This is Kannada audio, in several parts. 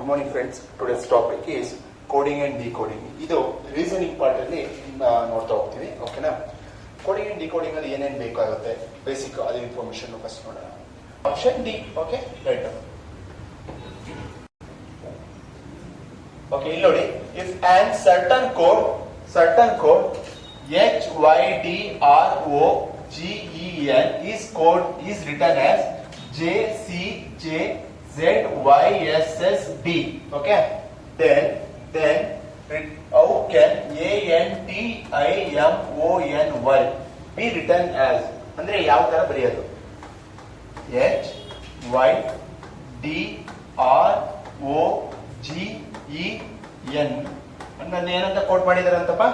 Good morning friends. Today's topic is coding and decoding. ಇದು ರೀಸನಿಂಗ್ ಪಾರ್ಟ್ ಅಲ್ಲಿ ನೋಡ್ತಾ ಹೋಗ್ತೀವಿ. ಓಕೆನಾ? ಕೋಡಿಂಗ್ ಅಂಡ್ ಡಿಕೋಡಿಂಗ್ ಅಲ್ಲಿ ಏನೇನು ಬೇಕಾಗುತ್ತೆ ಬೇಸಿಕ್ ಅದೇ ಇನ್ಫಾರ್ಮೇಶನ್ ಫಸ್ಟ್ ನೋಡೋಣ. Option D. Okay, right. Okay, ಇಲ್ಲಿ ನೋಡಿ, if on certain code HYDROGEN is written as JCJZYSSD. Okay, then how can ANTIMONY be written as? ಅಂದ್ರೆ ಯಾವ ತರ ಬರೆಯೋದು? HYDROGEN ನನ್ನ ಏನಂತ ಕೋಡ್ ಮಾಡಿದಾರಂತಪ್ಪ?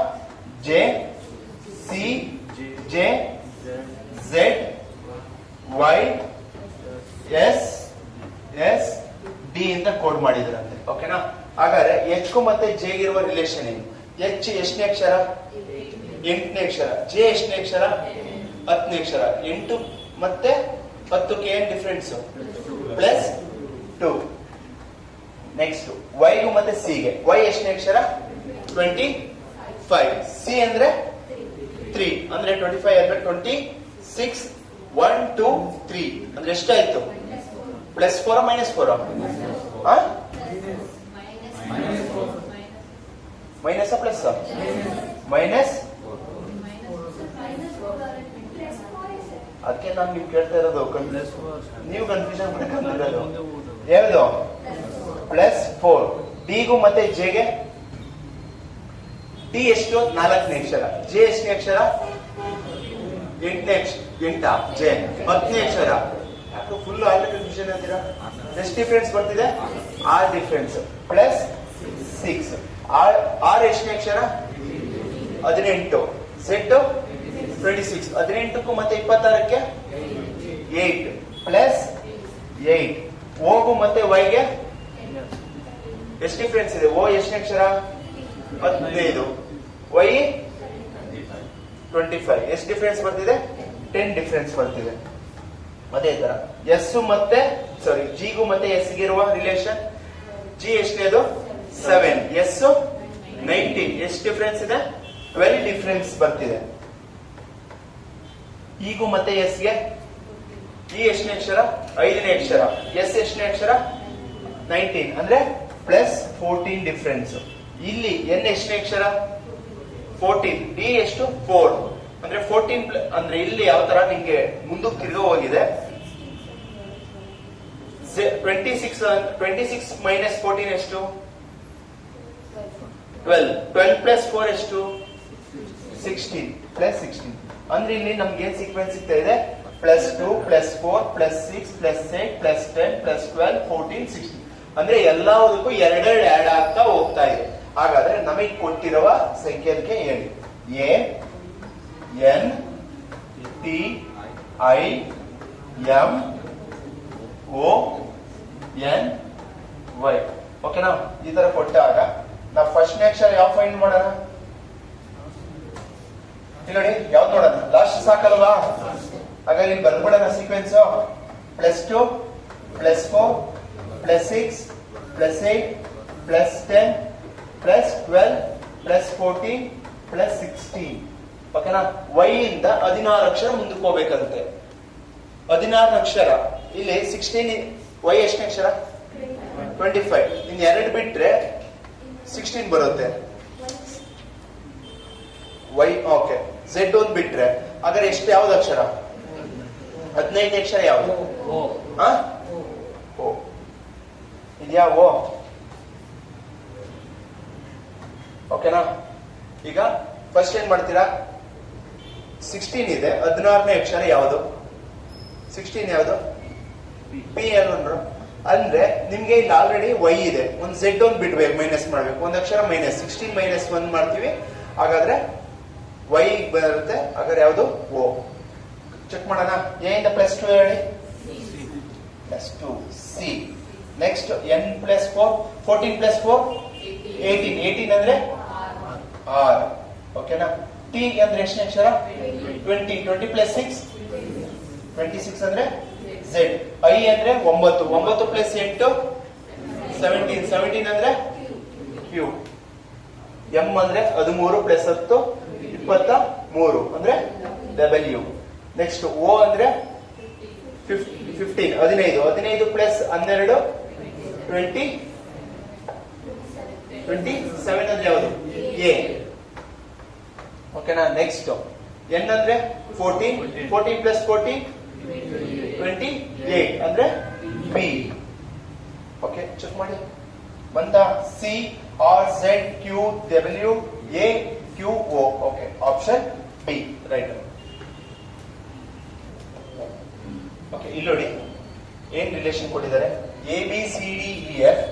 JCJZYSSD ಅಂತ ಕೋಡ್ ಮಾಡಿದಾರಂತೆ. ಓಕೆನಾ? ಹಾಗಾದ್ರೆ ಎಚ್ ಮತ್ತೆ ಜೆ ಇರುವ ರಿಲೇಷನ್ ಏನು? ಎಚ್ ಎಷ್ಟನೇ ಅಕ್ಷರ? 8ನೇ ಅಕ್ಷರ. ಜೆ ಎಷ್ಟನೇ ಅಕ್ಷರ? 10ನೇ ಅಕ್ಷರ. 8 ಮತ್ತೆ 10ಕ್ಕೆ ಏನ್ ಡಿಫರೆನ್ಸ್? +2. ನೆಕ್ಸ್ಟ್ ವೈ ಗೂ ಮತ್ತೆ ಸಿ ಗೆ. ವೈ ಎಷ್ಟನೇ ಅಕ್ಷರ? 25. ಸಿ ಅಂದ್ರೆ 3 ಅಂದ್ರೆ 25 ಅಂದ್ರೆ 26. 1 2 3 ಅಂದ್ರೆ ಎಷ್ಟಾಯ್ತು? +4 -4? Minus plus? ಮೈನಸ್. ಅದಕ್ಕೆ ನಾನು ನೀವು ಕೇಳ್ತಾ ಇರೋದು, ನೀವು ಕನ್ಫ್ಯೂಷನ್ ಮಾಡ್ಕೊಂಡಿರೋದು ಯಾವುದು? +4. ಡಿ ಗೂ ಮತ್ತೆ ಜೆ ಗೆ. ಡಿ ಎಷ್ಟು? 4ನೇ ಅಕ್ಷರ. ಜೆ ಎಷ್ಟನೇ ಅಕ್ಷರ? 8ನೇ ಅಕ್ಷರ. 8 ಜೆ 10ನೇ ಅಕ್ಷರ. ಯಾಕೆ ಫುಲ್ ಆಲ್ ಕನ್ಫ್ಯೂಷನ್ ಅಂತೀರಾ? ಎಷ್ಟು ಡಿಫರೆನ್ಸ್ ಬರ್ತಿದೆ? 6 ಡಿಫರೆನ್ಸ್. +6. ಆರ್ ಎಷ್ಟನೇ ಅಕ್ಷರ? 18. ಝೆಡ್ 26. 18ಕ್ಕೂ ಮತ್ತೆ 26ಕ್ಕೆ 8 +8. ಓಗೂ ಮತ್ತೆ ವೈಗೆ ಎಷ್ಟು ಡಿಫರೆನ್ಸ್ ಇದೆ? ಓ ಎಷ್ಟನೇ ಅಕ್ಷರ? 15. ವೈ 25. ಎಷ್ಟು ಡಿಫರೆನ್ಸ್ ಬರ್ತಿದೆ? 10 ಡಿಫರೆನ್ಸ್ ಬರ್ತಿದೆ. ಅದೇ ತರ ಎಸ್ ಮತ್ತೆ ಜಿ ಗೂ ಮತ್ತೆ ಎಸ್ ಗೆ ಇರುವ ರಿಲೇಷನ್. ಜಿ ಎಷ್ಟನೇದು? 7. ಎಸ್ 19. ಎಷ್ಟು ಡಿಫರೆನ್ಸ್ ಇದೆ? 12 ಡಿಫರೆನ್ಸ್ ಬರ್ತಿದೆ. ಈಗೂ ಮತ್ತೆ ಎಸ್ ಗೆ. ಇ ಎಷ್ಟನೇ ಅಕ್ಷರ? 5ನೇ ಅಕ್ಷರ. ಎಸ್ ಎಷ್ಟನೇ ಅಕ್ಷರ? 19 ಅಂದ್ರೆ +14 ಡಿಫರೆನ್ಸ್. ಇಲ್ಲಿ ಎನ್ ಎಷ್ಟನೇ ಅಕ್ಷರ? 14. ಡಿ ಎಷ್ಟು? 4 ಅಂದ್ರೆ 14 ಅಂದ್ರೆ ಇಲ್ಲಿ ಯಾವ ತರ ನಿಮ್ಗೆ ಮುಂದಕ್ಕೆ ತಿರುಗ ಹೋಗಿದೆ? 26 -14 ಎಷ್ಟು? 12. 12 +4 ಎಷ್ಟು? 16. +16 ಅಂದ್ರೆ ಇಲ್ಲಿ ನಮ್ಗೆ ಏನ್ ಸೀಕ್ವೆನ್ಸ್ ಸಿಗ್ತಾ ಇದೆ? +2 +4 +6 +8 +10 +12 14 16 ಅಂದ್ರೆ ಎಲ್ಲದಕ್ಕೂ 2 ಆಡ್ ಆಗ್ತಾ ಹೋಗ್ತಾ ಇದೆ. ಹಾಗಾದ್ರೆ ನಮಗೆ ಕೊಟ್ಟಿರುವ ಸಂಖ್ಯೆಗೆ ಹೇಳಿ. A N T I M O N Y. ಓಕೆನಾ? ಈ ತರ ಕೊಟ್ಟಾಗ ನಾವು ಫಸ್ಟ್ ಅಕ್ಷರ ಯಾವ ಫೈಂಡ್ ಮಾಡೋಣ? ನೋಡಿ, ಯಾವ್ದು ನೋಡೋಣ? ಲಾಸ್ಟ್ ಸಾಕಲ್ವಾ? ಹಾಗಾಗಿ ಇಲ್ಲಿ ಬಂದ್ಬಿಡೋಣ ಸೀಕ್ವೆನ್ಸ್. +2 +4 +6 +8 +10 +12 +14 +16. ಓಕೆನಾ? ವೈ ಇಂದ 16 ಅಕ್ಷರ ಮುಂದಕ್ಕೆ ಹೋಗ್ಬೇಕಂತೆ. 16 ಅಕ್ಷರ. ಇಲ್ಲಿ 16. ವೈ ಎಷ್ಟನೇ ಅಕ್ಷರ? 25. ಇನ್ನು 2 ಬಿಟ್ರೆ 16 ಬರುತ್ತೆ. Y okay. ಝೆಡ್ 1 ಬಿಟ್ರೆ ಹಾಗಾದ್ರೆ ಎಷ್ಟು? ಯಾವ್ದು ಅಕ್ಷರ? 15ನೇ ಅಕ್ಷರ ಯಾವುದು? ಓ. ಇದ್ಯಾವ? ಓಕೆನಾ? ಈಗ ಫಸ್ಟ್ ಏನ್ ಮಾಡ್ತೀರಾ? 16 ಇದೆ. 16ನೇ ಅಕ್ಷರ ಯಾವುದು? 16 ಯಾವುದು? ಪಿ ಏನಂದ್ರು ಅಂದ್ರೆ ನಿಮ್ಗೆ ಇಲ್ಲಿ ಆಲ್ರೆಡಿ ವೈ ಇದೆ. ಒಂದು ಝೆಡ್ 1 ಬಿಡ್ಬೇಕು, ಮೈನಸ್ ಮಾಡ್ಬೇಕು. ಒಂದು ಅಕ್ಷರ ಮೈನಸ್. 16 -1 ಮಾಡ್ತೀವಿ. ಹಾಗಾದ್ರೆ ವೈ ಬರುತ್ತೆ. ಹಾಗಾದ್ರೆ ಯಾವುದು? ಓ. ಚೆಕ್ ಮಾಡೋಣ. ಎ ಇಂದ +2 ಹೇಳಿ. +2 ಸಿ. Next N +4 14 +4 18. 18 ಅಂದ್ರೆ ಆರ್. ಓಕೆನಾ? ಟಿ ಅಂದ್ರೆ ಎಷ್ಟನೇ ಅಕ್ಷರ? 20. 20 +6 26 ಅಂದ್ರೆ ಝೆಡ್. ಐ ಅಂದ್ರೆ 9. 9 + 8 17 ಅಂದ್ರೆ ಕ್ಯೂ. ಎಂ ಅಂದ್ರೆ 13 ಪ್ಲಸ್ 10 23 ಅಂದ್ರೆ ಡಬ್ಲ್ಯೂ. ನೆಕ್ಸ್ಟ್ ಓ ಅಂದ್ರೆ 15 15 ಪ್ಲಸ್ 12 27 ಅಂದ್ರೆ ಯಾವುದು? ಎ. ಓಕೆನಾ? ನೆಕ್ಸ್ಟ್ ಎನ್ ಅಂದ್ರೆ 14 ಪ್ಲಸ್ 14 28 ಅಂದ್ರೆ ಬಿ. ಓಕೆ, ಚೆಕ್ ಮಾಡಿ. ಬಂತ? C R Z Q W A Q O. Okay, option B right. Okay, ಇಲ್ಲಿ ನೋಡಿ ಏನ್ ರಿಲೇಷನ್ ಕೊಟ್ಟಿದ್ದಾರೆ. A B C D E F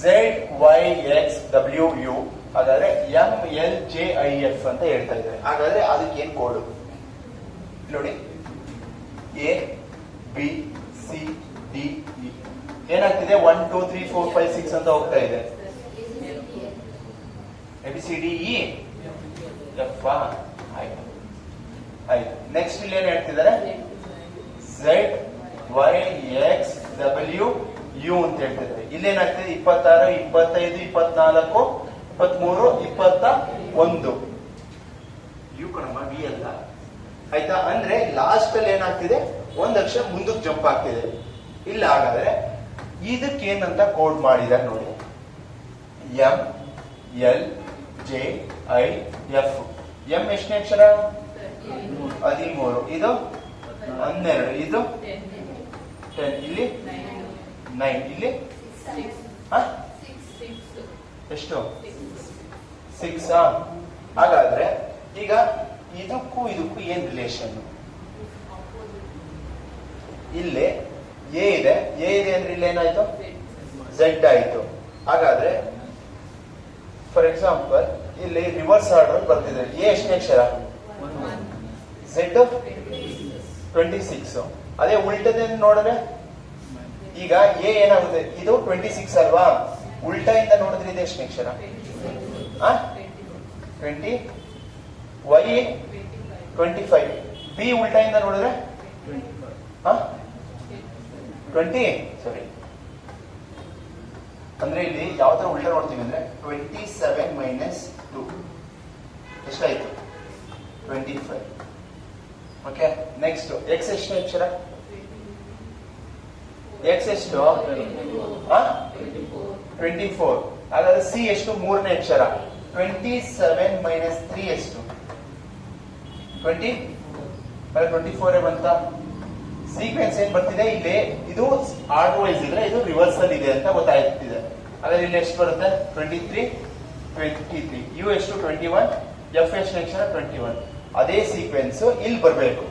Z Y X W U. ಹಾಗಾದ್ರೆ M L J I F ಅಂತ ಹೇಳ್ತಾ ಇದ್ದಾರೆ. ಹಾಗಾದ್ರೆ ಅದಕ್ಕೆ ಏನ್ ಕೋಡ್ ನೋಡಿ. A B C D E ಏನಾಗ್ತಿದೆ? 1 2 3 4 5 6 ಅಂತ ಹೋಗ್ತಾ ಇದೆ. A B C D E F. ಆಯ್ತು. ನೆಕ್ಸ್ಟ್ ಇಲ್ಲಿ ಏನ್ ಹೇಳ್ತಿದ್ದಾರೆ? Z Y X W U ಅಂತ ಹೇಳ್ತಿದ್ದಾರೆ. ಇಲ್ಲೇನಾಗ್ತಿದೆ? 26 25 24 23 21 ಯು ಕಣಮ್ಮ, ವಿ ಅಲ್ಲ. ಆಯ್ತಾ? ಅಂದ್ರೆ ಲಾಸ್ಟ್ ಅಲ್ಲಿ ಏನಾಗ್ತಿದೆ? ಒಂದ್ ಅಕ್ಷರ ಮುಂದಕ್ಕೆ ಜಂಪ್ ಆಗ್ತಿದೆ. ಇಲ್ಲ, ಹಾಗಾದ್ರೆ ಇದಕ್ಕೆ ಏನಂತ ಕೋಡ್ ಮಾಡಿದ್ದಾರೆ ನೋಡಿ. M L J I F. M ಎಷ್ಟನೇ ಅಕ್ಷರ? 13. ಇದು 12. ಇದು 10. ಇಲ್ಲಿ 9. ಇಲ್ಲಿ ಎಷ್ಟು? 6. ಹಾಗಾದ್ರೆ ಈಗ ಇದಕ್ಕೂ ಏನ್ ರಿಲೇಷನ್? ಇಲ್ಲಿ ಎ ಇದೆ ಅಂದ್ರೆ ಇಲ್ಲಿ ಏನಾಯ್ತು? ಝೆಡ್ ಆಯ್ತು. ಹಾಗಾದ್ರೆ ಫಾರ್ ಎಕ್ಸಾಂಪಲ್ ಇಲ್ಲಿ ರಿವರ್ಸ್ ಆರ್ಡರ್ ಬರ್ತಿದೆ. ಎ ಎಷ್ಟನೇ ಅಕ್ಷರ? ಝೆಡ್ 26. ಅದೇ ಉಲ್ಟದಿಂದ ನೋಡಿದ್ರೆ ಈಗ ಎ ಏನಾಗುತ್ತೆ? ಇದು 26 ಅಲ್ವಾ? ಉಲ್ಟಾ ಇಂದ ನೋಡಿದ್ರೆ ಇದೆ ಎಷ್ಟನೇ ಅಕ್ಷರ? 20. ವೈ 25. ಬಿ ಉಲ್ಟಾ ಇಂದ ನೋಡಿದ್ರೆ 20. ಸಾರಿ, ಅಂದ್ರೆ ಇಲ್ಲಿ ಯಾವ ತರ ಉಲ್ಟಾ ನೋಡ್ತೀವಿ ಅಂದ್ರೆ 27 ಮೈನಸ್ 2 ಎಷ್ಟಾಯ್ತು? 25. ಓಕೆ, ನೆಕ್ಸ್ಟ್ ಎಕ್ಸ್ ಎಷ್ಟು ಅಕ್ಷರ? ಎಕ್ಸ್ ಎಷ್ಟು? 24. ಹಾಗಾದ್ರೆ ಸಿ ಎಷ್ಟು? ಮೂರನೇ ಅಕ್ಷರ. 27 ಮೈನಸ್ 3 ಎಷ್ಟು? 20. 24 ಬಂತ. ಸೀಕ್ವೆನ್ಸ್ ಏನ್ ಬರ್ತಿದೆ ಇಲ್ಲಿ? ಇದು ಆರ್ಡರ್ ವೈಸ್ ಇದ್ರೆ ಇದು ರಿವರ್ಸಲ್ ಇದೆ ಅಂತ ಗೊತ್ತಾಗ್ತಿದೆ. ಹಾಗಾದ್ರೆ ಇಲ್ಲಿ ಎಷ್ಟು ಬರುತ್ತೆ? 23 23. ಯು ಎಷ್ಟು? 21. ಎಫ್ ಎಷ್ಟು ಅಕ್ಷರ? 21. ಅದೇ ಸೀಕ್ವೆನ್ಸ್ ಇಲ್ಲಿ ಬರಬೇಕು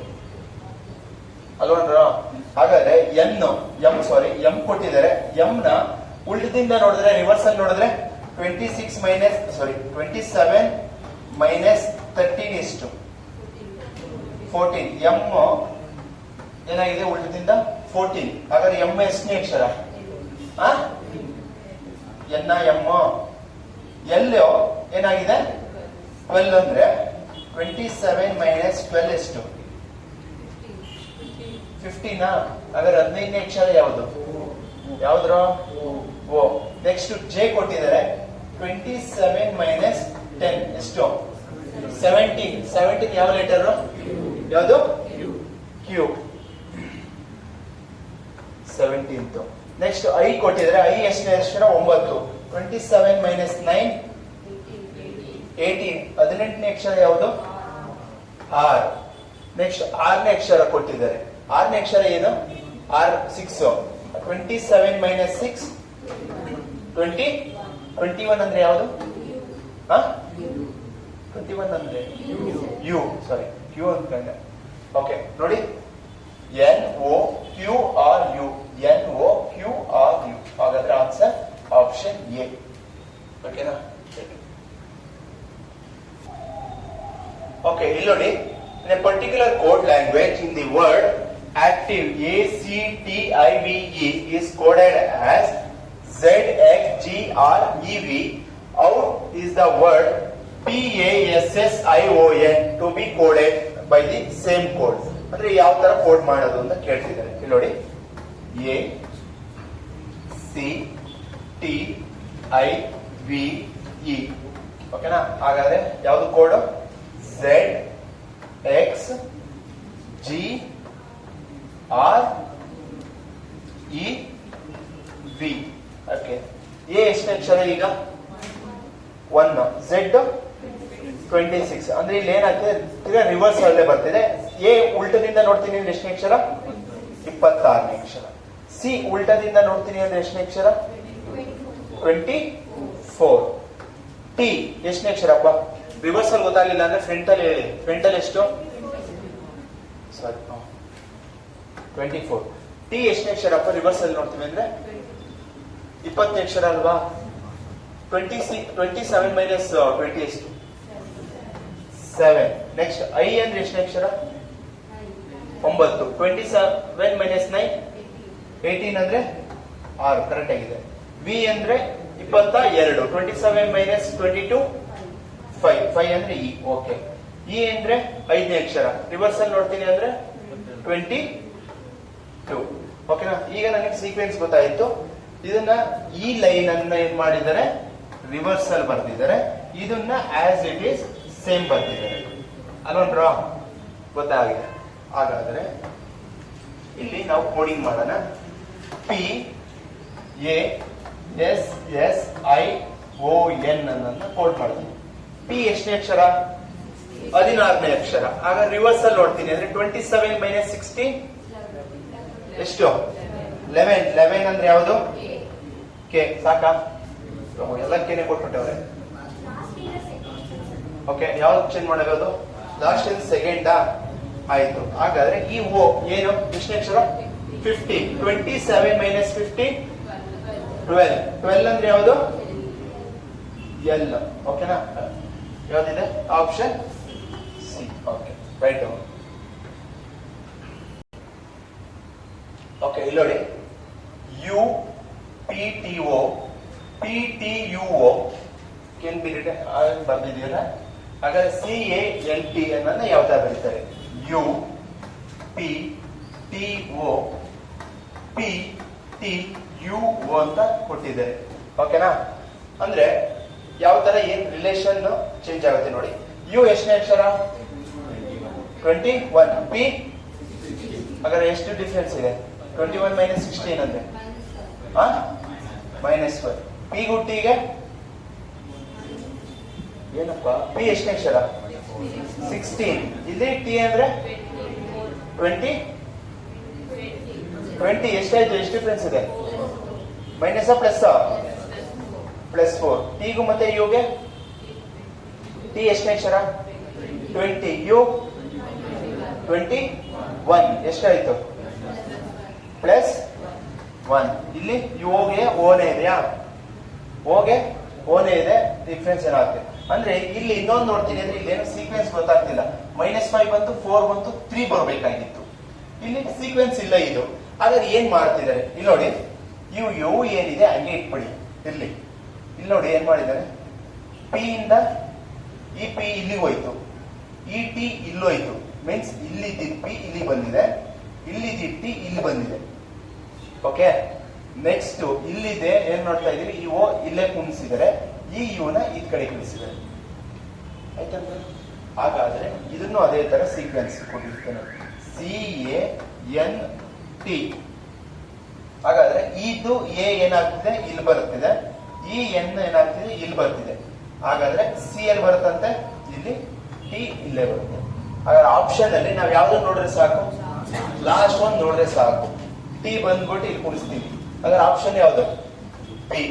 ಅಲ್ವಾ? ಹಾಗಾದ್ರೆ ಎಂ ಕೊಟ್ಟಿದ್ದಾರೆ. ಎಂ ನ ಉಲ್ಟದಿಂದ ನೋಡಿದ್ರೆ, ರಿವರ್ಸಲ್ ನೋಡಿದ್ರೆ 27 ಮೈನಸ್ 13 ಎಷ್ಟು? 14. ಎಂ ಏನಾಗಿದೆ? ಉಲ್ಟದಿಂದ 14. ಹಾಗಾದ್ರೆ ಎಂ ಎಷ್ಟನೇ ಅಕ್ಷರ? ಎನ್ನ ಎಂ. ಎಲ್ಲೋ ಏನಾಗಿದೆ? 12 ಅಂದ್ರೆ 27 ಮೈನಸ್ 12 ಎಷ್ಟು? 15. ಹಾಗಾದ್ರೆ 15ನೇ ಅಕ್ಷರ ಯಾವುದು? ಯಾವ್ದ್ರ? ಓ. ನೆಕ್ಸ್ಟ್ ಜೆ ಕೊಟ್ಟಿದ್ದಾರೆ. 27 ಮೈನಸ್ 10 ಎಷ್ಟು? 17. 17 ಯಾವ ಲೆಟರ್? ಯಾವುದು? ಕ್ಯೂ. 17th. ನೆಕ್ಸ್ಟ್ ಐ ಕೊಟ್ಟಿದ್ದಾರೆ. ಐ ಎಷ್ಟನೇ ಅಕ್ಷರ? 9. 27 ಮೈನಸ್ 9 18. 18ನೇ ಅಕ್ಷರ ಯಾವುದು? ಆರ್. ನೆಕ್ಸ್ಟ್ ಆರನೇ ಅಕ್ಷರ ಕೊಟ್ಟಿದ್ದಾರೆ. ಆರನೇ ಅಕ್ಷರ ಏನು? ಆರ್ 6. 27 ಮೈನಸ್ 6 20. 21 ಅಂದ್ರೆ ಯಾವುದು? 21 ಅಂದ್ರೆ ಯು. ಸಾರಿ, ಕ್ಯೂ ಅನ್ಕೊಂಡೆ. ಓಕೆ, ನೋಡಿ. NOQRU. NOQRU. ಹಾಗಾದ್ರೆ ಆನ್ಸರ್ ಆಪ್ಷನ್ ಎ. ಓಕೆನಾ? Okay, ಇಲ್ಲಿ ನೋಡಿ. In a particular code language, in the word active ACTIVE is coded as ZXGREV. Out is the word PASSION to be coded by the same code. ಅಂದ್ರೆ ಯಾವ ತರ ಕೋಡ್ ಮಾಡೋದು ಅಂತ ಕೇಳ್ತಿದ್ದಾರೆ. ಇಲ್ಲಿ ನೋಡಿ. A C T T I V E. ಓಕೆನಾ? ಹಾಗಾದ್ರೆ ಯಾವುದು code? Z X G R E V. Okay, A ಎಷ್ಟನೇ ಅಕ್ಷರ ಈಗ? 1. ಝೆಡ್ 26. ಅಂದ್ರೆ ಇಲ್ಲಿ ಏನಾಗ್ತದೆ, ರಿವರ್ಸ್ ಅಲ್ಲೇ ಬರ್ತಿದೆ. ಎ ಉಲ್ಟದಿಂದ ನೋಡ್ತೀನಿ ಅಂದ್ರೆ ಎಷ್ಟನೇ ಅಕ್ಷರ? 26ನೇ ಅಕ್ಷರ. ಸಿ ಉಲ್ಟದಿಂದ ನೋಡ್ತೀನಿ ಅಂದ್ರೆ ಎಷ್ಟನೇ ಅಕ್ಷರ? 24. ಟಿ ಎಷ್ಟನೇ ಅಕ್ಷರಪ್ಪ? ರಿವರ್ಸಲ್ ಗೊತ್ತಾಗಲಿಲ್ಲ ಅಂದ್ರೆ ಫ್ರಂಟ್ ಅಲ್ಲಿ ಹೇಳಿ. ಫ್ರಂಟ್ ಅಲ್ಲಿ ಎಷ್ಟು? ಸಾರಿ, 24. ಟಿ ಎಷ್ಟನೇ ಅಕ್ಷರಪ್ಪ? ರಿವರ್ಸ್ ಅಲ್ಲಿ ನೋಡ್ತೀವಿ ಅಂದ್ರೆ 20ನೇ ಅಕ್ಷರ ಅಲ್ವಾ? 27 ಮೈನಸ್ 20 ಎಷ್ಟು? 7. ನೆಕ್ಸ್ಟ್ ಐ ಅಂದ್ರೆ ಎಷ್ಟನೇ ಅಕ್ಷರ? 9. 27 ಮೈನಸ್ 9 18 ಅಂದ್ರೆ 6. ಕರೆಕ್ಟ್ ಆಗಿದೆ. ವಿ ಅಂದ್ರೆ 22. 27 ಮೈನಸ್ 22 5. 5 ಅಂದ್ರೆ ಇ. ಓಕೆ. ಇ ಅಂದ್ರೆ 5ನೇ ಅಕ್ಷರ. ರಿವರ್ಸ್ ಅಲ್ಲಿ ನೋಡ್ತೀನಿ ಅಂದ್ರೆ 22. ಓಕೆನಾ? ಈಗ ನನಗೆ ಸೀಕ್ವೆನ್ಸ್ ಗೊತ್ತಾಯಿತು. ಇದನ್ನ ಈ ಲೈನ್ ಅನ್ನ ಏನ್ ಮಾಡಿದ್ದಾರೆ? ರಿವರ್ಸ್ ಅಲ್ಲಿ ಬರ್ತಿದ್ದಾರೆ. ಇದನ್ನ ಆಸ್ ಇಟ್ ಈಸ್ ಸೇಮ್ ಬರ್ತಿದ್ದಾರೆ. ಅಲ್ವಾ? ಗೊತ್ತಾಗಿದೆ. ಹಾಗಾದ್ರೆ ಇಲ್ಲಿ ನಾವು ಕೋಡಿಂಗ್ ಮಾಡೋಣ. P A S S I O N ಅನ್ನ ಕೋಡ್ ಮಾಡ್ತೀನಿ. ಪಿ ಎಷ್ಟನೇ ಅಕ್ಷರ? 16ನೇ ಅಕ್ಷರ. ಆಗ ರಿವರ್ಸ್ ಅಲ್ಲಿ ನೋಡ್ತೀನಿ ಅಂದ್ರೆ 27 ಮೈನಸ್ 16 ಎಷ್ಟು? 11. 11 ಅಂದ್ರೆ ಯಾವುದು? ಕೆ. ಸಾಕಾ? ಎಲ್ಲ ಕೆನೆ ಕೊಟ್ಬಿಟ್ಟವ್ರೆ. ಓಕೆ, ಯಾವ್ದು ಚೇಂಜ್ ಮಾಡಬಹುದು? Lost in second. ಆಯ್ತು. ಹಾಗಾದ್ರೆ ಈ ಓ ಏನು? ಎಷ್ಟನೇ ಅಕ್ಷರ? 50. 27 ಮೈನಸ್ 50 12. 12 ಅಂದ್ರೆ ಯಾವುದು? ಎಲ್. ಓಕೆನಾ? ಯಾವ್ದಿದೆ option? C. Okay, right. Okay, ಇಲ್ಲಿ ನೋಡಿ. U P T O P T U O can be written ಬರ್ದಿದ್ದೀರ. ಹಾಗಾದ್ರೆ ಸಿ ಎ ಎನ್ ಟಿ ಅನ್ನ ಯಾವ ತರ ಬರೀತಾರೆ? U P T O P T U O ಅಂತ ಕೊಟ್ಟಿದ್ದಾರೆ. ಓಕೆನಾ? ಅಂದ್ರೆ ಯಾವ ತರ ಏನ್ ರಿಲೇಷನ್ ಚೇಂಜ್ ಆಗುತ್ತೆ ನೋಡಿ. ಯು ಎಷ್ಟನೇ ಅಕ್ಷರ? 21. ಪಿ ಹಾಗಾದ್ರೆ ಎಷ್ಟು ಡಿಫರೆನ್ಸ್ ಇದೆ? 21 ಮೈನಸ್ 16 ಅಂದ್ರೆ -1. ಪಿ ಗುಟ್ಟಿಗೆ ಏನಪ್ಪ? ಪಿ ಎಷ್ಟನೇ ಅಕ್ಷರ? 16. ಇಲ್ಲಿ ಟಿ ಅಂದ್ರೆ 20 ಎಷ್ಟಾಯ್ತು? ಎಷ್ಟು ಡಿಫರೆನ್ಸ್ ಇದೆ? Minus plus? +4. ಟಿಗೂ ಮತ್ತೆ ಯುಗೆ ಟಿ ಎಷ್ಟನೇ ಅಕ್ಷರ? 20. ಯು 21 ಎಷ್ಟಾಯ್ತು? +1. ಇಲ್ಲಿ ಯುಗೆ ಓನೇ ಇದೆಯಾ? ಓಗೆ ಓನೇ ಇದೆ. ಡಿಫ್ರೆನ್ಸ್ ಏನಾಗುತ್ತೆ ಅಂದ್ರೆ ಇಲ್ಲಿ ಇನ್ನೊಂದು ನೋಡ್ತೀನಿ ಅಂದ್ರೆ ಇಲ್ಲಿ ಏನು ಸೀಕ್ವೆನ್ಸ್ ಗೊತ್ತಾಗ್ತಿಲ್ಲ. -5 ಬಂತು, 4 ಬಂತು, 3 ಬರಬೇಕಾಗಿತ್ತು. ಇಲ್ಲಿ ಸೀಕ್ವೆನ್ಸ್ ಇಲ್ಲ ಇದು. ಹಾಗಾದ್ರೆ ಏನ್ ಮಾಡ್ತಿದ್ದಾರೆ? ಇಲ್ಲಿ ನೋಡಿ, ಯು ಏನಿದೆ ಹಂಗೆ ಇಟ್ಬಿಡಿ. ಇಲ್ಲಿ ನೋಡಿ ಏನ್ ಮಾಡಿದ್ದಾರೆ? ಪಿ ಇಂದ ಈ ಪಿ ಇಲ್ಲಿ ಹೋಯ್ತು, ಈ ಟಿ ಇಲ್ಲೋಯ್ತು. ಮೀನ್ಸ್ ಇಲ್ಲಿ ಪಿ ಇಲ್ಲಿ ಬಂದಿದೆ, ಇಲ್ಲಿ ಟಿ ಇಲ್ಲಿ ಬಂದಿದೆ. ಓಕೆ, ನೆಕ್ಸ್ಟ್ ಇಲ್ಲಿದೆ ಏನ್ ನೋಡ್ತಾ ಇದೀವಿ? ಈ ಓ ಇಲ್ಲೇ ಕುಣಿಸಿದರೆ, ಈ ಯುನ ಈ ಕಡೆ ಕುಣಿಸಿದ್ದಾರೆ. ಆಯ್ತಂದ್ರೆ ಹಾಗಾದ್ರೆ ಇದನ್ನು ಅದೇ ತರ ಸೀಕ್ವೆನ್ಸ್ ಕೊಟ್ಟಿರ್ತೇನೆ. C A N T. ಹಾಗಾದ್ರೆ ಇದು ಎ ಏನಾಗ್ತಿದೆ? ಇಲ್ಲಿ ಬರುತ್ತಿದೆ. ಈ ಎನ್ ಏನಾಗ್ತಿದೆ? ಇಲ್ಲಿ ಬರ್ತಿದೆ. ಹಾಗಾದ್ರೆ ಸಿ ಎಲ್ಲಿ ಬರುತ್ತಂತೆ? ಇಲ್ಲಿ. ಟಿ ಇಲ್ಲೇ ಬರುತ್ತೆ. ಹಾಗಾದ್ರೆ ಆಪ್ಷನ್ ಅಲ್ಲಿ ನಾವು ಯಾವ್ದು ನೋಡ್ರೆ ಸಾಕು? ಲಾಸ್ಟ್ ಒನ್ ನೋಡ್ರೆ ಸಾಕು. ಟಿ ಬಂದ್ಬಿಟ್ಟು ಇಲ್ಲಿ ಕುಣಿಸ್ತೀವಿ. ಹಾಗಾದ್ರೆ ಆಪ್ಷನ್ ಯಾವ್ದು? ಪಿ.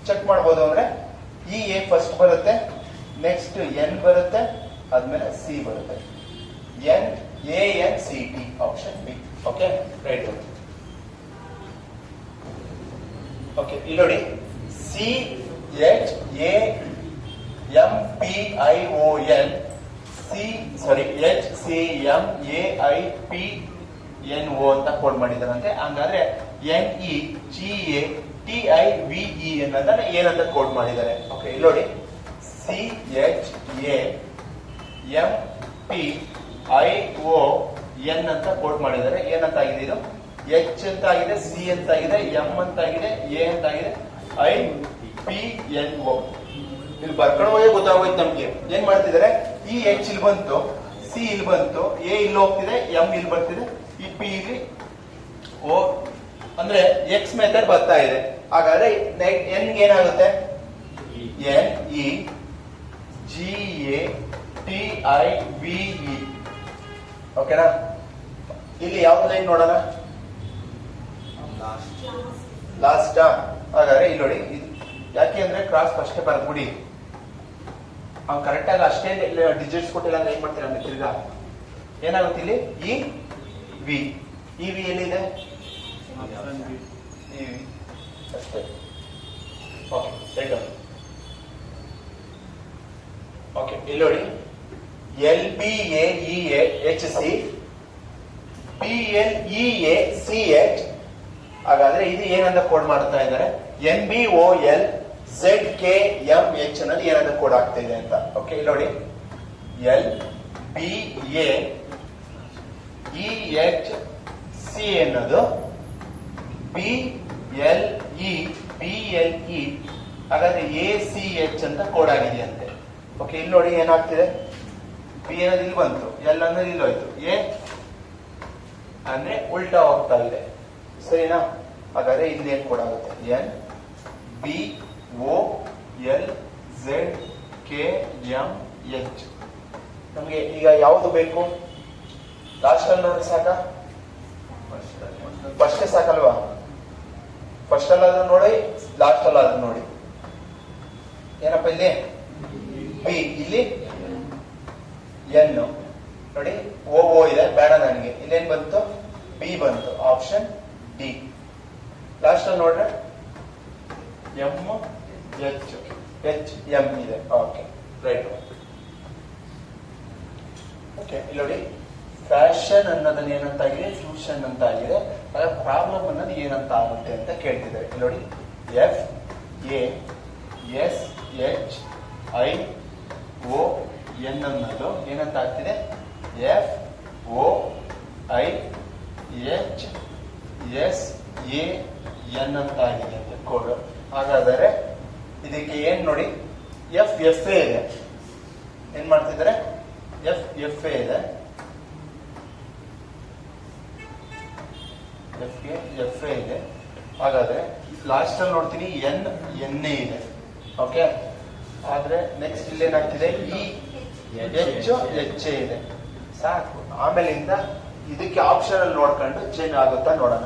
ಚೆಕ್ ಮಾಡ್ಬೋದು ಅಂದ್ರೆ ಈ ಎ ಫಸ್ಟ್ ಬರುತ್ತೆ, ನೆಕ್ಸ್ಟ್ ಎನ್ ಬರುತ್ತೆ, ಆದ್ಮೇಲೆ ಸಿ ಬರುತ್ತೆ. N A N C T. Option B. Okay, right. Okay, ಇಲ್ಲಿ ನೋಡಿ. C H A M P I O N H C M A I P N O ಅಂತ ಕೋಡ್ ಮಾಡಿದಾರಂತೆ. ಹಂಗಾದ್ರೆ N E G A T I V E ಅನ್ನೋದನ್ನ ಏನಂತ ಕೋಡ್ ಮಾಡಿದ್ದಾರೆ. ಓಕೆ, ಇಲ್ಲಿ ನೋಡಿ. C H A M P I O N ಅಂತ ಕೋಡ್ ಮಾಡಿದ್ದಾರೆ. ಏನಂತ ಆಗಿದೆ? ಇದು ಎಚ್ ಅಂತ ಆಗಿದೆ, ಸಿ ಅಂತ ಆಗಿದೆ, ಎಂ ಅಂತ ಆಗಿದೆ, ಎ ಅಂತ ಆಗಿದೆ, ಐ ಪಿ ಎನ್ ಒ. ಇಲ್ಲಿ ಬರ್ಕೊಂಡು ಹೋಗಿ ಗೊತ್ತಾಗೋಯ್ತು ನಮ್ಗೆ. ಏನ್ ಮಾಡ್ತಿದ್ದಾರೆ, ಈ ಎಚ್ ಇಲ್ಲಿ ಬಂತು, ಸಿ ಇಲ್ಲಿ ಬಂತು, ಎ ಇಲ್ಲಿ ಹೋಗ್ತಿದೆ, ಎಂ ಇಲ್ಲಿ ಬರ್ತಿದೆ, ಈ ಪಿ ಇಲ್ಲಿ ಓ ಅಂದ್ರೆ ಎಕ್ಸ್ ಮೆಥಡ್ ಬರ್ತಾ ಇದೆ. ಹಾಗಾದ್ರೆ ಎನ್ ಏನಾಗುತ್ತೆ, N E G A T I V E. ಓಕೆನಾ? ಇಲ್ಲಿ ಯಾವ್ದು ಲೈನ್ ನೋಡೋಣ, ಲಾಸ್ಟ್. ಹಾಗಾದ್ರೆ ಇಲ್ಲಿ ನೋಡಿ, ಯಾಕೆ ಅಂದ್ರೆ ಕ್ರಾಸ್ ಫಸ್ಟ್ ಬರ್ಬಿಡಿ. ಅವ್ನು ಕರೆಕ್ಟ್ ಆಗಿ ಅಷ್ಟೇ ಡಿಜಿಟ್ಸ್ ಕೊಟ್ಟಿಲ್ಲ ಅಂದ್ರೆ ಏನ್ ಮಾಡ್ತೀರಾ ಅಂದ್ರೆ ತಿರ್ಗಾ ಏನಾಗುತ್ತೆ, ಇಲ್ಲಿ ಈ ವಿ, ಈ ವಿ ಎಲ್ಲಿದೆ, ಈ ವಿ ಅಷ್ಟೇ. ಓಕೆ, ಇಲ್ಲಿ ನೋಡಿ, L B A E H C P L E A C H. ಹಾಗಾದ್ರೆ ಇದು ಏನಂತ ಕೋಡ್ ಮಾಡ್ತಾ ಇದ್ದಾರೆ, N B O L Z K M H ಅನ್ನೋದು ಏನಂತ ಕೋಡ್ ಆಗ್ತಾ ಇದೆ ಅಂತ. ಓಕೆ, ಇಲ್ಲಿ ನೋಡಿ, L B A E H C ಅನ್ನೋದು P L E P L E. ಹಾಗಾದ್ರೆ ಎ ಸಿ ಎಚ್ ಅಂತ ಕೋಡ್ ಆಗಿದೆಯಂತೆ. ಓಕೆ, ಇಲ್ಲಿ ನೋಡಿ ಏನಾಗ್ತಿದೆ, ಪಿ ಅನ್ನೋದು ಇಲ್ಲಿ ಬಂತು, ಎಲ್ ಅನ್ನೋದು ಇಲ್ಲಿ ಹೋಯ್ತು, ಎ ಅಂದ್ರೆ ಉಲ್ಟಾ ಹೋಗ್ತಾ ಇದೆ. ಸರಿನಾ? ಹಾಗಾದ್ರೆ ಇಲ್ಲಿ ಏನ್ ಕೋಡ್ ಆಗುತ್ತೆ, N B O L Z K M H. ನಮ್ಗೆ ಈಗ ಯಾವುದು ಬೇಕು, ಲಾಸ್ಟ್ ಅಲ್ಲಿ ನೋಡಿ ಸಾಕ, ಫಸ್ಟ್ ಸಾಕಲ್ವಾ? ಫಸ್ಟ್ ಅಲ್ಲಾದ್ರೂ ನೋಡಿ, ಲಾಸ್ಟ್ ಅಲ್ಲಾದ್ರೂ ನೋಡಿ. ಏನಪ್ಪ ಇಲ್ಲಿ ಬಿ, ಇಲ್ಲಿ ಎನ್ ನೋಡಿ, ಓ ಓ ಇದೆ, ಬೇಡ ನನಗೆ. ಇಲ್ಲೇನ್ ಬಂತು, ಬಿ ಬಂತು, ಆಪ್ಷನ್ ಡಿ. ಲಾಸ್ಟ್ ಅಲ್ಲಿ ನೋಡ್ರೆ ಎಂ ಎಚ್ ಎಚ್ ಎಂ ಇದೆ. Okay, right. ಓಕೆ, ಇಲ್ಲಿ ನೋಡಿ, ಫ್ಯಾಷನ್ ಅನ್ನೋದನ್ನ ಏನಂತಾಗಿದೆ, ಫ್ಯೂಷನ್ ಅಂತ ಆಗಿದೆ. ಅದರ ಪ್ರಾಬ್ಲಮ್ ಅನ್ನೋದು ಏನಂತ ಆಗುತ್ತೆ ಅಂತ ಕೇಳ್ತಿದ್ದಾರೆ. ಇಲ್ಲಿ ನೋಡಿ, F A S H I O N ಅನ್ನೋದು ಏನಂತ ಆಗ್ತಿದೆ, F O I H S A N ಅಂತ ಆಗಿದೆ ಅಂತ ಕೋಡ್. ಹಾಗಾದರೆ ಇದಕ್ಕೆ ಏನ್ ನೋಡಿ, ಎಫ್ ಎಫ್ ಎ ಇದೆ. ಏನ್ ಮಾಡ್ತಿದ್ದಾರೆ, ಎಫ್ ಎಫ್ ಎ ಇದೆ, ಎಫ್ ಎ ಇದೆ. ಹಾಗಾದ್ರೆ ಲಾಸ್ಟ್ ಅಲ್ಲಿ ನೋಡ್ತೀನಿ ಎನ್ ಎನ್ ಎ ಇದೆ. ಓಕೆ, ಆದ್ರೆ ನೆಕ್ಸ್ಟ್ ಇಲ್ಲಿ ಏನಾಗ್ತಿದೆ, ಇ ಎಚ್ ಎಚ್ ಎ ಇದೆ. ಸಾಕು. ಆಮೇಲಿಂದ ಇದಕ್ಕೆ ಆಪ್ಷನ್ ಅಲ್ಲಿ ನೋಡ್ಕೊಂಡು ಚೇಂಜ್ ಆಗುತ್ತಾ ನೋಡೋಣ.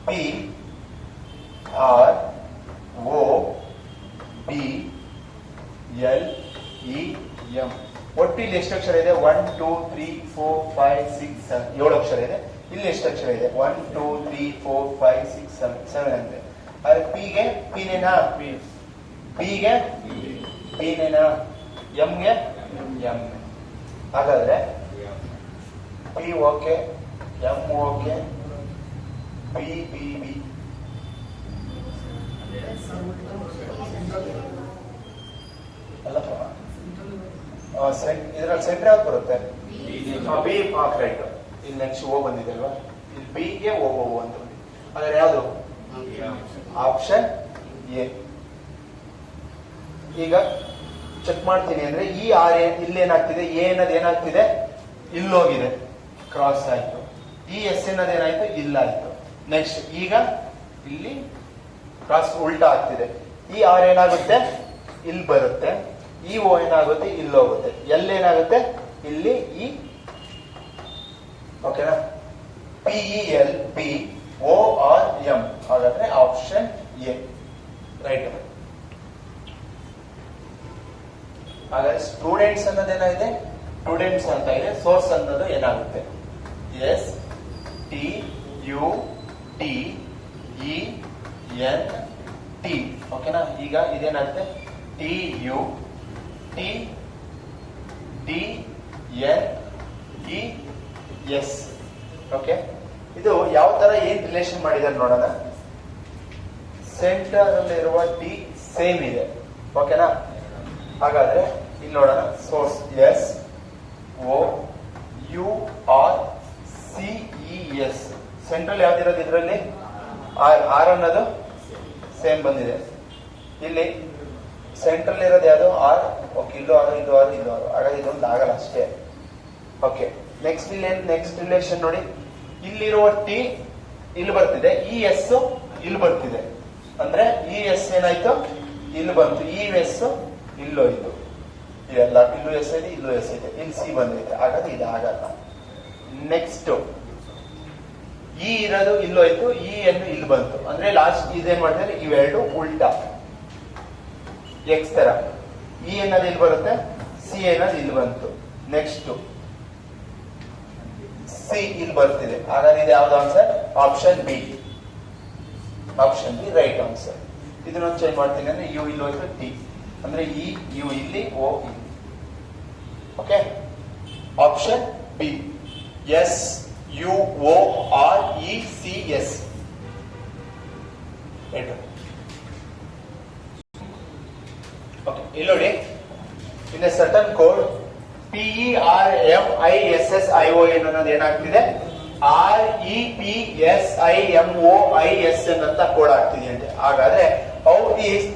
P R O B L E M. ಒಟ್ಟು ಇಲ್ಲಿ ಎಷ್ಟು ಅಕ್ಷರ ಇದೆ, 1 2 3 4 5 6 7 7 ಅಕ್ಷರ ಇದೆ. ಇಲ್ಲಿ ಎಷ್ಟು ಅಕ್ಷರ ಇದೆ, 1 2 3 4 5 6 7 7 ಅಂದ್ರೆ. ಆದ್ರೆ ಪಿಗೆ ಪಿನೇನಾ, ಬಿಗೆ ಪಿನೇನಾ, ಎಂಗೆ ಎಂ. ಹಾಗಾದ್ರೆ P okay, M okay, B B B. ಅಲ್ಲಪ್ಪ, ಇದ್ರಲ್ಲಿ ಸೆಂಟರ್ ಯಾವ್ದು ಬರುತ್ತೆ, ಬಿ. ರೈಟ್. ಇಲ್ಲಿ ನೆಕ್ಸ್ಟ್ ಓ ಬಂದಿದೆ ಅಲ್ವಾ, ಇಲ್ಲಿ ಬಿಗೆ ಓ ಓ ಅಂತ ಬಂದಿದೆ. ಹಾಗಾದ್ರೆ ಯಾವುದು, ಆಪ್ಷನ್ ಎ. ಈಗ ಚೆಕ್ ಮಾಡ್ತೀನಿ ಅಂದ್ರೆ ಈ ಆರ್ ಇಲ್ಲೇನಾಗ್ತಿದೆ, ಎ ಅನ್ನೋದು ಏನಾಗ್ತಿದೆ, ಇಲ್ಲೋಗಿದೆ, ಕ್ರಾಸ್ ಆಯ್ತು. ಈ ಎಸ್ ಅನ್ನೋದು ಏನಾಯ್ತು, ಇಲ್ಲಾಯ್ತು. ನೆಕ್ಸ್ಟ್ ಈಗ ಇಲ್ಲಿ ಕ್ರಾಸ್ ಉಲ್ಟಾ ಆಗ್ತಿದೆ. ಈ ಆರ್ ಏನಾಗುತ್ತೆ, ಇಲ್ಲಿ ಬರುತ್ತೆ. ಈ ಓ ಏನಾಗುತ್ತೆ, ಇಲ್ಲಿ ಹೋಗುತ್ತೆ. ಎಲ್ ಏನಾಗುತ್ತೆ, ಇಲ್ಲಿ ಈ. ಓಕೆನಾ? P E L B O R M. ಹಾಗಾದ್ರೆ ಆಪ್ಷನ್ ಎ ರೈಟ್. ಹಾಗಾದ್ರೆ ಸ್ಟೂಡೆಂಟ್ಸ್ ಅನ್ನೋದೇನಾಗಿದೆ, ಸ್ಟೂಡೆಂಟ್ಸ್ ಅಂತ ಇದೆ. ಸೋರ್ಸ್ ಅನ್ನೋದು ಏನಾಗುತ್ತೆ, S T U T E N T. ಓಕೆನಾ? ಈಗ ಇದೇನಾಗುತ್ತೆ, T U T D N E S. Okay, ಇದು ಯಾವ ತರ ಏನ್ ರಿಲೇಷನ್ ಮಾಡಿದ್ದಾರೆ ನೋಡೋಣ. ಸೆಂಟರ್ ಅಲ್ಲಿರುವ ಟಿ ಸೇಮ್ ಇದೆ. ಓಕೆನಾ? ಹಾಗಾದ್ರೆ ಇಲ್ಲಿ ನೋಡೋಣ, source S O U R C E S. Central ಯಾವ್ದಿರೋದು ಇದರಲ್ಲಿ, ಆರ್ ಅನ್ನೋದು ಸೇಮ್ ಬಂದಿದೆ. ಇಲ್ಲಿ ಸೆಂಟ್ರಲ್ ಇರೋದು ಯಾವುದು ಆರ್. ಓಕೆ, ಇಲ್ಲೂ ಆರು, ಇಲ್ಲೂ ಆರು, ಇಲ್ಲೂ ಆರು. ಹಾಗಾಗಿ ಇದೊಂದು ಆಗಲ್ಲ ಅಷ್ಟೇ. ಓಕೆ, ನೆಕ್ಸ್ಟ್ ಇಲ್ಲಿ ನೆಕ್ಸ್ಟ್ ರಿಲೇಷನ್ ನೋಡಿ. ಇಲ್ಲಿರುವ ಟಿ ಇಲ್ಲಿ ಬರ್ತಿದೆ, ಈ ಎಸ್ ಇಲ್ಲಿ ಬರ್ತಿದೆ. ಅಂದ್ರೆ ಈ ಎಸ್ ಏನಾಯ್ತು, ಇಲ್ಲಿ ಬಂತು. ಈ ಎಸ್ ಇಲ್ಲೋ ಇದು ಇದೆಲ್ಲ ಇಲ್ಲೂ ಎಸ್ ಇದೆ, ಇಲ್ಲೂ ಎಸ್ ಇದೆ, ಇಲ್ಲಿ ಸಿ ಬಂದಿದೆ. ಹಾಗಾದ್ರೆ ಇದು ಆಗಲ್ಲ. ನೆಕ್ಸ್ಟ್ ಈ ಇರೋದು ಇಲ್ಲೋಯ್ತು, ಈ ಅನ್ನು ಇಲ್ಲಿ ಬಂತು. ಅಂದ್ರೆ ಲಾಸ್ಟ್ ಇದೇನ್ ಮಾಡಿದ್ರೆ ಇವೆರಡು ಉಲ್ಟಾ ಎಕ್ಸ್ ತರ. ಇ ಅನ್ನೋದು ಇಲ್ಲಿ ಬರುತ್ತೆ, ಸಿ ಅನ್ನೋದು ಇಲ್ಲಿ ಬಂತು. ನೆಕ್ಸ್ಟ್ ಸಿ ಇಲ್ಲಿ ಬರ್ತಿದೆ. ಹಾಗಾದ್ರೆ ಇದು ಯಾವ್ದು answer? Option B. Option B right answer. ಇದನ್ನ ಚೇಂಜ್ ಮಾಡ್ತೀನಿ ಅಂದ್ರೆ ಯು ಇಲ್ಲಿ ಹೋಯ್ತು, ಟಿ ಅಂದ್ರೆ ಇ, ಯು ಇಲ್ಲಿ, ಓ ಇಲ್ಲಿ. Okay, option B. S U O R E C S. Okay, ಇಲ್ಲಿ ನೋಡಿ. In a certain code PERMISSION ಅನ್ನೋದು ಏನಾಗ್ತಿದೆ, REPSIMOISN ಅಂತ ಕೋಡ್ ಆಗ್ತಿದೆ ಅಂತೆ. ಹಾಗಾದ್ರೆ ಹೌ ಈಸ್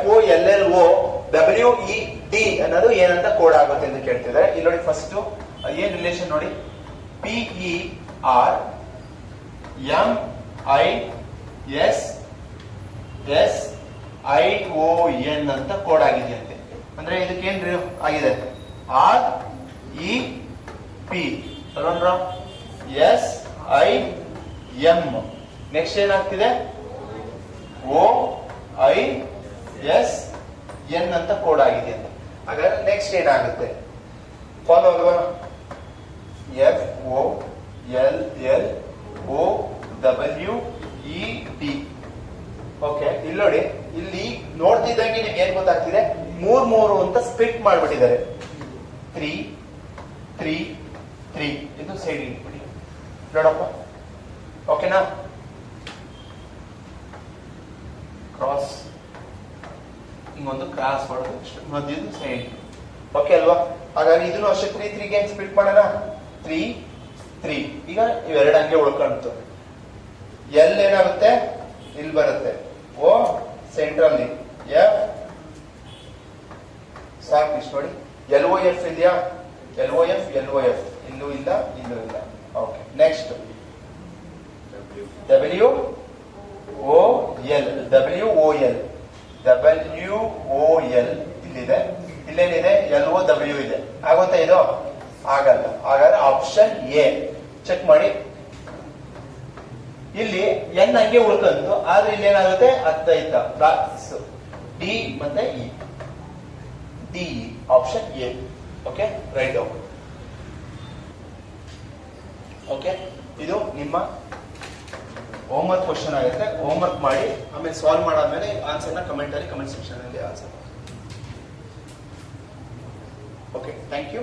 FOLLO WED ಅನ್ನೋದು ಏನಂತ ಕೋಡ್ ಆಗುತ್ತೆ ಅಂತ ಕೇಳ್ತಿದ್ದಾರೆ. ಇಲ್ಲಿ ನೋಡಿ, ಫಸ್ಟ್ ಏನ್ ರಿಲೇಷನ್ ನೋಡಿ. PERMISSION ಅಂತ ಕೋಡ್ ಆಗಿದೆಯಂತೆ. ಅಂದ್ರೆ ಇದಕ್ಕೇನ್ ಆಗಿದೆ, REP SIM. ನೆಕ್ಸ್ಟ್ ಏನಾಗ್ತಿದೆ, OISN ಅಂತ ಕೋಡ್ ಆಗಿದೆ ಅಂತ. ಹಾಗಾದ್ರೆ ನೆಕ್ಸ್ಟ್ ಏನಾಗುತ್ತೆ, ಫಾಲೋ ಅಲ್ವಾ? FOLLOWED. ಓಕೆ, ಇಲ್ಲಿ ನೋಡಿ. ಇಲ್ಲಿ ನೋಡ್ತಿದ್ದಂಗೆ ನಿಮ್ಗೆ ಏನ್ ಗೊತ್ತಾಗ್ತಿದೆ, ಮೂರು ಅಂತ ಸ್ಪ್ಲಿಟ್ ಮಾಡ್ಬಿಟ್ಟಿದ್ದಾರೆ. 3 3 3 ಇದು ಸೈಡ್ ಇಟ್ಬಿಡಿ ನೋಡಪ್ಪ. ಓಕೆನಾ? ಕ್ರಾಸ್ ಹಿಂಗೊಂದು ಕ್ರಾಸ್ ಮಾಡೋದು, ಮಧ್ಯದ ಸೈಡ್. ಓಕೆ ಅಲ್ವಾ? ಹಾಗಾಗಿ ಇದನ್ನು ಅಷ್ಟೇ 3 3 ಗೆ ಸ್ಪ್ಲಿಟ್ ಮಾಡೋಣ. 3 3. ಈಗ ಇವೆರಡು ಹಂಗೆ ಉಳ್ಕೊಂತು. ಎಲ್ ಏನಾಗುತ್ತೆ, ಇಲ್ಲಿ ಬರುತ್ತೆ. ಓ ಸೆಂಟ್ರಲ್ಲಿ, ಎಫ್ ಸಾಕು. ಇಷ್ಟು ನೋಡಿ, LOF ಇದೆಯಾ? LOF ಇಲ್ಲೂ ಇಲ್ಲ, ಇಲ್ಲೂ ಇಲ್ಲ. ಓಕೆ, ನೆಕ್ಸ್ಟ್ WOL ಇಲ್ಲಿದೆ. ಇಲ್ಲೇನಿದೆ, LOW ಇದೆ. ಆಗುತ್ತಾ ಇದು? ಆಗಲ್ಲ. ಹಾಗಾದ್ರೆ ಆಪ್ಷನ್ ಎ ಚೆಕ್ ಮಾಡಿ. ಇಲ್ಲಿ ಎನ್ ಹಂಗೆ ಉಳ್ಕಂತು, ಆದ್ರೆ ಇಲ್ಲಿ ಏನಾಗುತ್ತೆ, ಅತ್ತೈತ ಡಿ ಮತ್ತೆ E. D option A. Okay, right out. Okay, ಇದು ನಿಮ್ಮ ಹೋಮ್ವರ್ಕ್ ಕ್ವಶನ್ ಆಗುತ್ತೆ. ಹೋಮ್ವರ್ಕ್ ಮಾಡಿ ಆಮೇಲೆ ಸಾಲ್ವ್ ಮಾಡಾದ್ಮೇಲೆ ಆನ್ಸರ್ನ ಕಮೆಂಟ್ ಸೆಕ್ಷನ್ ಅಲ್ಲಿ ಆನ್ಸರ್. Okay, thank you.